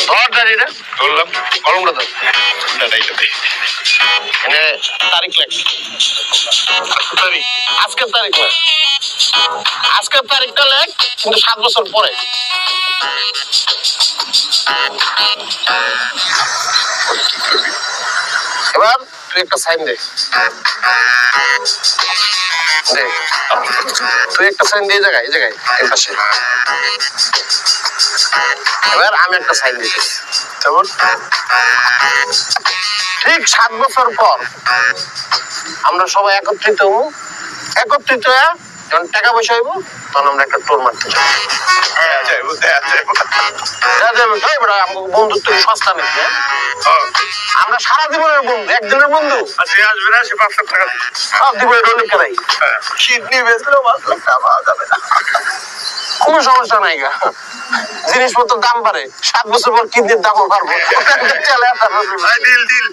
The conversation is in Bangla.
ধর দাঁড়িয়ে ধরলাম। কলমটা ধর দাঁড়াইটা দে। এনে তারিখ লেখ তারিখ আজকের তারিখ না আজকের তারিখটা লেখ কিন্তু 7 বছর পরে এবার তুই একটা সাইন দে তুই একটা সাইন দিয়ে জায়গায় এই জায়গায় এই পাশে এবার আমি একটা সাইন দিচ্ছি কেমন ঠিক 7 বছর পর আমরা সবাই একত্রিত হবো একত্রিত হয়ে যখন টাকা পয়সা হইব তখন আমরা একটা টোর মারতে যাবো বন্ধুত্ব সস্তা নাকি আমরা সারা জীবনের বন্ধু একদিনের বন্ধু সে আসবে না, সে 5 লাখ টাকা দিব অনেক কেনাই কিডনি বেচলেও 5 লাখ টাকা পাওয়া যাবে না। কোনো সমস্যা নাই গা জিনিসপত্রের দাম বাড়ে 7 বছর পর কিডনির দামও বাড়বে ডিল ডিল